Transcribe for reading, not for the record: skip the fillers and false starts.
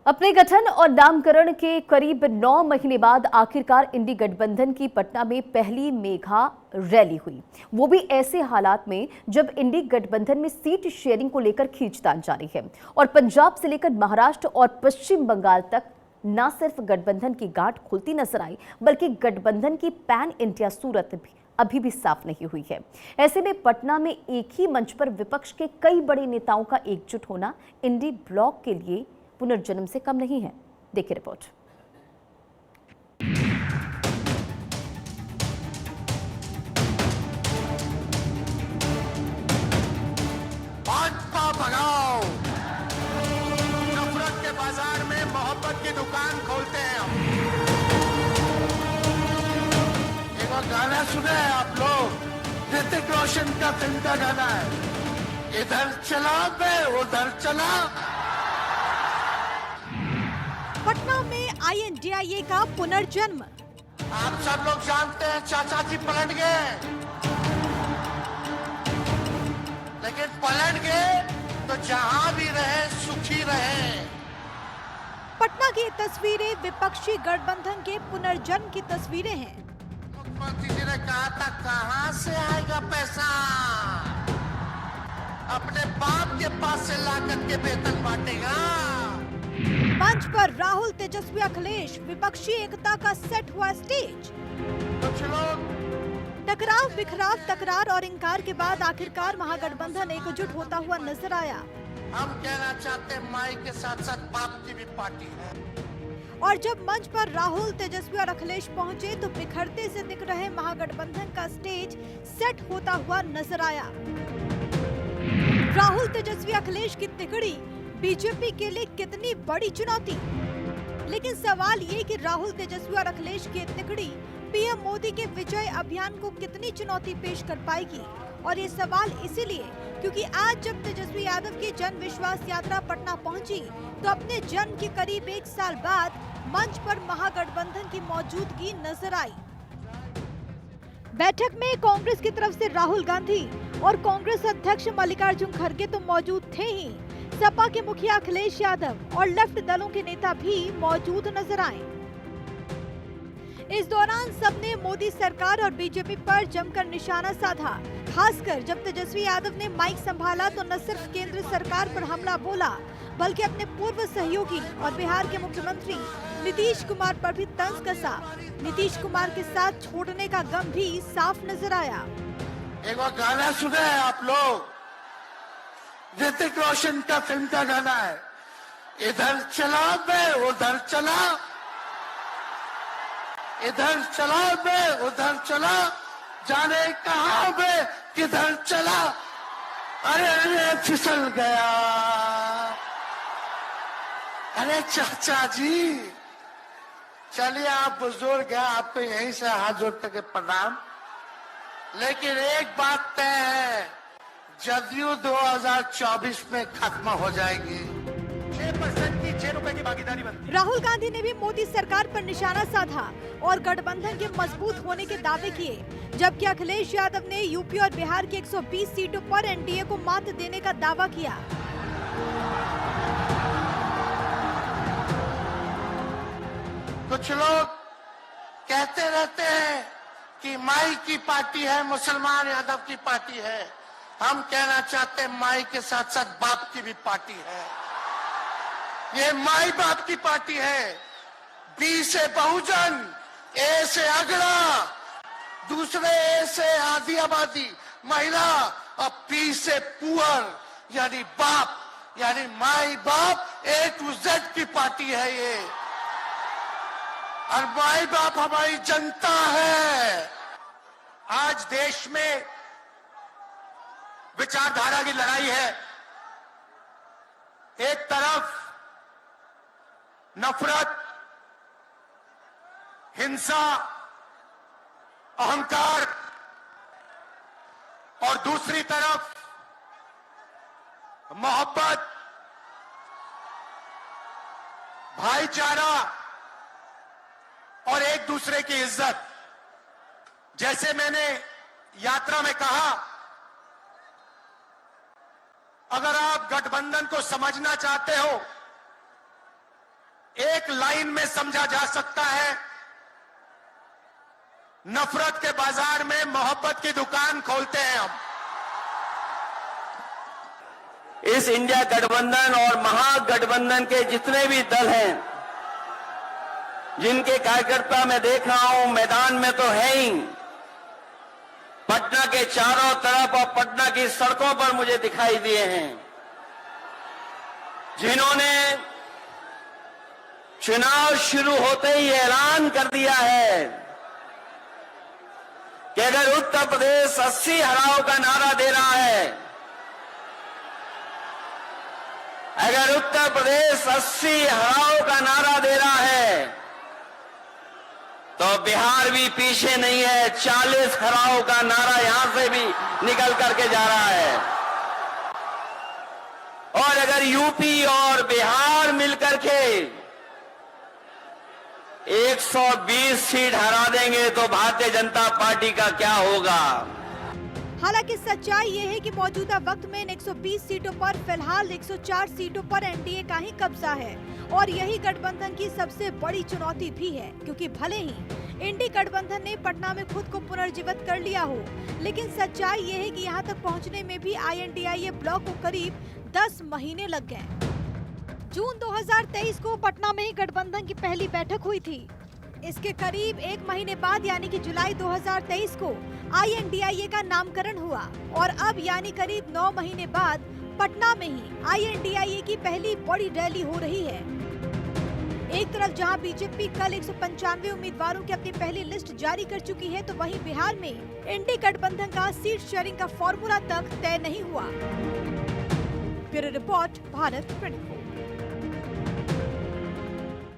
अपने गठन और नामकरण के करीब 9 महीने बाद आखिरकार इंडी गठबंधन की पटना में पहली मेगा रैली हुई। वो भी ऐसे हालात में जब इंडी गठबंधन में सीट शेयरिंग को लेकर खींचतान जारी है और पंजाब से लेकर महाराष्ट्र और पश्चिम बंगाल तक न सिर्फ गठबंधन की गांठ खुलती नजर आई, बल्कि गठबंधन की पैन इंडिया सूरत भी अभी भी साफ नहीं हुई है। ऐसे में पटना में एक ही मंच पर विपक्ष के कई बड़े नेताओं का एकजुट होना इंडी ब्लॉक के लिए पुनर्जन्म से कम नहीं है। देखिए रिपोर्ट। भाजपा भगाओ, नफरत के बाजार में मोहब्बत की दुकान खोलते हैं हम। एक बार गाना सुने हैं आप लोग, ऋतिक रोशन का फिल्म का गाना है, इधर चला मैं उधर चला। पटना में INDIA का पुनर्जन्म। आप सब लोग जानते हैं चाचा जी पलट गए, लेकिन पलट गए तो जहां भी रहे सुखी रहे। पटना की तस्वीरें विपक्षी गठबंधन के पुनर्जन्म की तस्वीरें हैं। मुख्यमंत्री जी ने कहा था कहां से आएगा पैसा, अपने बाप के पास से ला करके वेतन बांटेगा। मंच पर राहुल, तेजस्वी, अखिलेश, विपक्षी एकता का सेट हुआ स्टेज। कुछ लोग टकराव, बिखराव, तकरार और इंकार के बाद आखिरकार महागठबंधन एकजुट होता हुआ नजर आया। हम कहना चाहते हैं माई के साथ साथ बाप की भी पार्टी है। और जब मंच पर राहुल, तेजस्वी और अखिलेश पहुंचे तो बिखरते से दिख रहे महागठबंधन का स्टेज सेट होता हुआ नजर आया। राहुल, तेजस्वी, अखिलेश की तिकड़ी बीजेपी के लिए कितनी बड़ी चुनौती। लेकिन सवाल ये कि राहुल, तेजस्वी और अखिलेश की तिकड़ी पीएम मोदी के विजय अभियान को कितनी चुनौती पेश कर पाएगी। और ये सवाल इसीलिए क्योंकि आज जब तेजस्वी यादव की जन विश्वास यात्रा पटना पहुंची तो अपने जन्म के करीब 1 साल बाद मंच पर महागठबंधन की मौजूदगी नजर आई। बैठक में कांग्रेस की तरफ से राहुल गांधी और कांग्रेस अध्यक्ष मल्लिकार्जुन खड़गे तो मौजूद थे ही, सपा के मुखिया अखिलेश यादव और लेफ्ट दलों के नेता भी मौजूद नजर आए। इस दौरान सबने मोदी सरकार और बीजेपी पर जमकर निशाना साधा। खासकर जब तेजस्वी यादव ने माइक संभाला तो न सिर्फ केंद्र सरकार पर हमला बोला, बल्कि अपने पूर्व सहयोगी और बिहार के मुख्यमंत्री नीतीश कुमार पर भी तंज कसा। नीतीश कुमार के साथ छोड़ने का गम भी साफ नजर आया। एक बार गाना सुने हैं आप लोग, ऋतिक रोशन का फिल्म का गाना है, इधर चला मैं उधर चला, इधर चला मैं उधर चला, जाने कहां मैं किधर चला, अरे अरे फिसल गया। अरे चाचा जी, चलिए आप बुजुर्ग हैं, आपको यहीं से हाथ जोड़ करके प्रणाम। लेकिन एक बात तय है, जदयू 2024 में खत्म हो जाएगी। 6% की 6 रुपए की भागीदारी बनती। राहुल गांधी ने भी मोदी सरकार पर निशाना साधा और गठबंधन के मजबूत होने के दावे किए, जबकि अखिलेश यादव ने यूपी और बिहार की 120 सीटों पर एनडीए को मात देने का दावा किया। कुछ लोग कहते रहते हैं कि माई की पार्टी है, मुसलमान यादव की पार्टी है। हम कहना चाहते हैं माई के साथ साथ बाप की भी पार्टी है। ये माई बाप की पार्टी है। बी से बहुजन, ए से अगड़ा, दूसरे ए से आधी आबादी महिला और पी से पुअर यानी बाप, यानी माई बाप A to Z की पार्टी है ये। और माई बाप हमारी जनता है। आज देश में विचारधारा की लड़ाई है। एक तरफ नफरत, हिंसा, अहंकार और दूसरी तरफ मोहब्बत, भाईचारा और एक दूसरे की इज्जत। जैसे मैंने यात्रा में कहा, अगर आप गठबंधन को समझना चाहते हो एक लाइन में समझा जा सकता है, नफरत के बाजार में मोहब्बत की दुकान खोलते हैं हम। इस इंडिया गठबंधन और महागठबंधन के जितने भी दल हैं, जिनके कार्यकर्ता मैं देख रहा हूं मैदान में तो है ही, पटना के चारों तरफ और पटना की सड़कों पर मुझे दिखाई दिए हैं, जिन्होंने चुनाव शुरू होते ही ऐलान कर दिया है कि अगर उत्तर प्रदेश 80 हराओ का नारा दे रहा है, अगर उत्तर प्रदेश 80 हराओ का नारा दे रहा है, तो बिहार भी पीछे नहीं है। 40 हराओ का नारा यहां से भी निकल करके जा रहा है। और अगर यूपी और बिहार मिलकर के 120 सीट हरा देंगे तो भारतीय जनता पार्टी का क्या होगा। हालांकि सच्चाई ये है कि मौजूदा वक्त में इन 120 सीटों पर फिलहाल 104 सीटों पर एनडीए का ही कब्जा है और यही गठबंधन की सबसे बड़ी चुनौती भी है, क्योंकि भले ही इंडी गठबंधन ने पटना में खुद को पुनर्जीवित कर लिया हो, लेकिन सच्चाई ये है कि यहाँ तक पहुँचने में भी INDIA ब्लॉक को करीब 10 महीने लग गए। जून 2023 को पटना में ही गठबंधन की पहली बैठक हुई थी। इसके करीब 1 महीने बाद यानी कि जुलाई 2023 को INDIA का नामकरण हुआ और अब यानी करीब 9 महीने बाद पटना में ही INDIA की पहली बड़ी रैली हो रही है। एक तरफ जहां बीजेपी कल 195 उम्मीदवारों की अपनी पहली लिस्ट जारी कर चुकी है, तो वहीं बिहार में इंडी गठबंधन का सीट शेयरिंग का फॉर्मूला तक तय नहीं हुआ। Bureau report, Bharat 24।